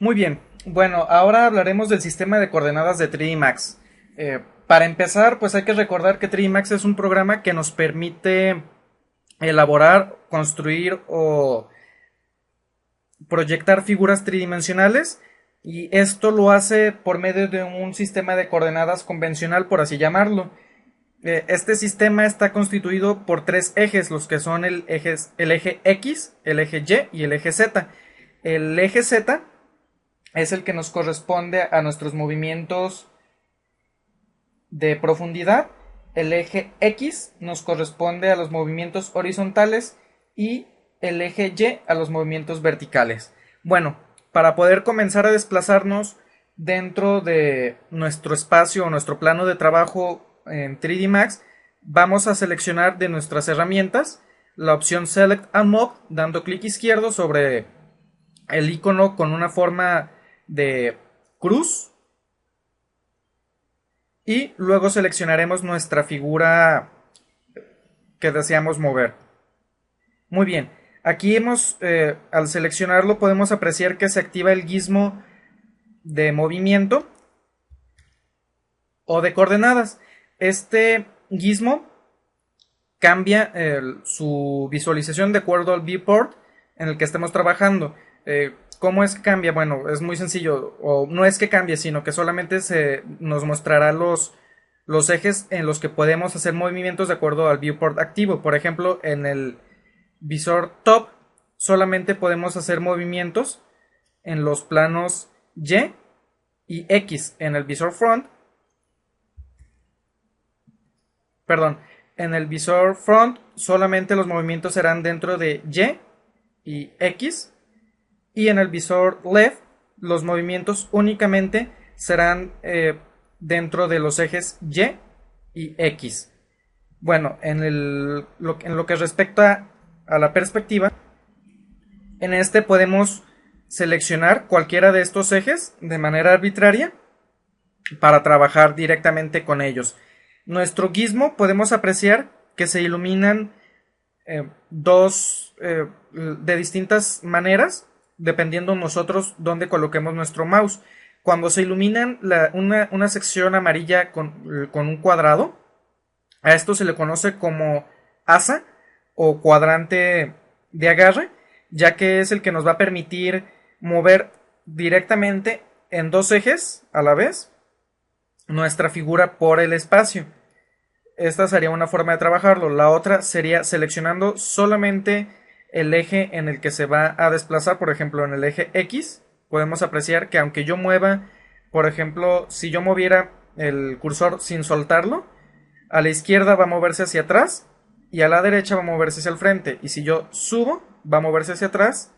Muy bien, bueno, ahora hablaremos del sistema de coordenadas de 3D Max. Para empezar, pues hay que recordar que 3D Max es un programa que nos permite elaborar, construir o proyectar figuras tridimensionales, y esto lo hace por medio de un sistema de coordenadas convencional, por así llamarlo. Este sistema está constituido por tres ejes, los que son el eje X, el eje Y y el eje Z. El eje Z es el que nos corresponde a nuestros movimientos de profundidad. El eje X nos corresponde a los movimientos horizontales y el eje Y a los movimientos verticales. Bueno, para poder comenzar a desplazarnos dentro de nuestro espacio o nuestro plano de trabajo en 3D Max, vamos a seleccionar de nuestras herramientas la opción Select and Move, dando clic izquierdo sobre el icono con una forma de cruz, y luego seleccionaremos nuestra figura que deseamos mover. Muy bien, aquí al seleccionarlo podemos apreciar que se activa el gizmo de movimiento o de coordenadas. Este gizmo cambia su visualización de acuerdo al viewport en el que estemos trabajando. ¿Cómo es que cambia? Bueno, es muy sencillo, o no es que cambie, sino que solamente nos mostrará los ejes en los que podemos hacer movimientos de acuerdo al viewport activo. Por ejemplo, en el visor top solamente podemos hacer movimientos en los planos Y y X. En el visor front, perdón, en el visor front solamente los movimientos serán dentro de Y y X, y en el visor left los movimientos únicamente serán dentro de los ejes Y y X. Bueno, en lo que respecta a la perspectiva, en este podemos seleccionar cualquiera de estos ejes de manera arbitraria para trabajar directamente con ellos. Nuestro gizmo podemos apreciar que se iluminan de distintas maneras, dependiendo nosotros dónde coloquemos nuestro mouse. Cuando se iluminan una sección amarilla con un cuadrado, a esto se le conoce como asa o cuadrante de agarre, ya que es el que nos va a permitir mover directamente en dos ejes a la vez nuestra figura por el espacio. Esta sería una forma de trabajarlo. La otra sería seleccionando solamente el eje en el que se va a desplazar. Por ejemplo, en el eje X podemos apreciar que aunque yo mueva, por ejemplo, si yo moviera el cursor sin soltarlo, a la izquierda va a moverse hacia atrás y a la derecha va a moverse hacia el frente. Y si yo subo, va a moverse hacia atrás,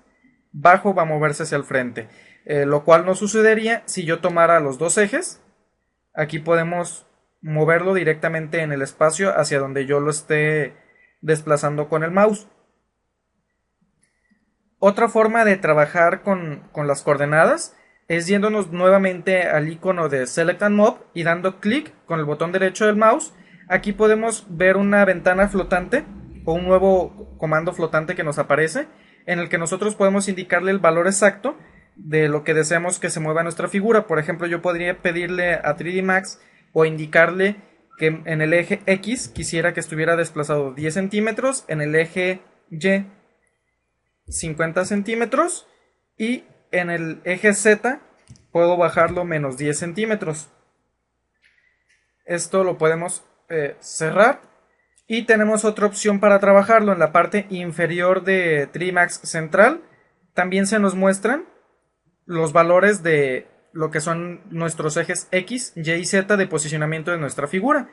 bajo va a moverse hacia el frente. Lo cual no sucedería si yo tomara los dos ejes. Aquí podemos moverlo directamente en el espacio hacia donde yo lo esté desplazando con el mouse. Otra forma de trabajar con las coordenadas es yéndonos nuevamente al icono de Select and Move y dando clic con el botón derecho del mouse. Aquí podemos ver una ventana flotante o un nuevo comando flotante que nos aparece, en el que nosotros podemos indicarle el valor exacto de lo que deseamos que se mueva nuestra figura. Por ejemplo, yo podría pedirle a 3D Max o indicarle que en el eje X quisiera que estuviera desplazado 10 centímetros, en el eje Y 50 centímetros y en el eje Z puedo bajarlo menos 10 centímetros. Esto lo podemos cerrar, y tenemos otra opción para trabajarlo. En la parte inferior de 3D Max central también se nos muestran los valores de lo que son nuestros ejes X, Y y Z de posicionamiento de nuestra figura.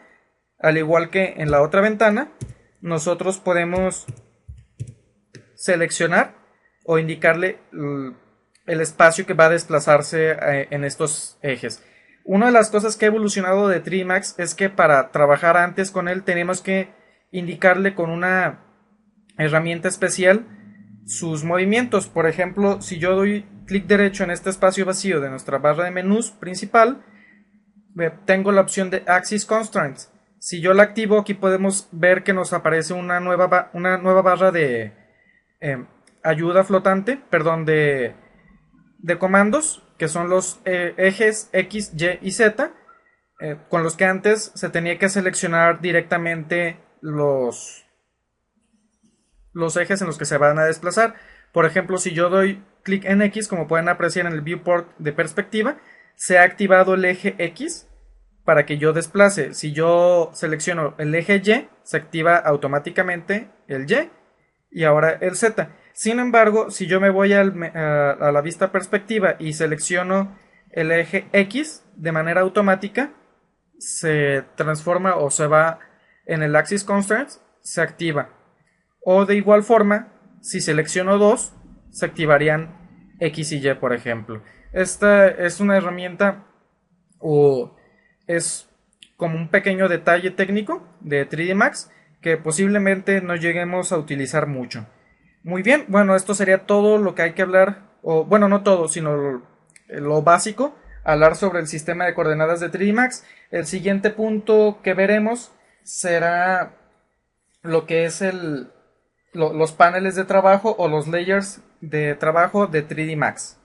Al igual que en la otra ventana, nosotros podemos seleccionar o indicarle el espacio que va a desplazarse en estos ejes. Una de las cosas que ha evolucionado de 3D Max es que para trabajar antes con él tenemos que indicarle con una herramienta especial sus movimientos. Por ejemplo, si yo doy clic derecho en este espacio vacío de nuestra barra de menús principal, tengo la opción de Axis Constraints. Si yo la activo, aquí podemos ver que nos aparece una nueva barra de ayuda flotante, perdón, de de comandos, que son los ejes X, Y y Z, con los que antes se tenía que seleccionar directamente los ejes en los que se van a desplazar. Por ejemplo, si yo doy clic en X, como pueden apreciar en el viewport de perspectiva, se ha activado el eje X para que yo desplace. Si yo selecciono el eje Y, se activa automáticamente el Y y ahora el Z. Sin embargo, si yo me voy a la vista perspectiva y selecciono el eje X de manera automática, se transforma o se va en el Axis Constraints, se activa. O de igual forma, si selecciono dos, se activarían X y Y, por ejemplo. Esta es una herramienta o es como un pequeño detalle técnico de 3D Max que posiblemente no lleguemos a utilizar mucho. Muy bien, bueno, esto sería todo lo que hay que hablar, o bueno, no todo, sino lo básico, hablar sobre el sistema de coordenadas de 3D Max. El siguiente punto que veremos será lo que es los paneles de trabajo o los layers de trabajo de 3D Max.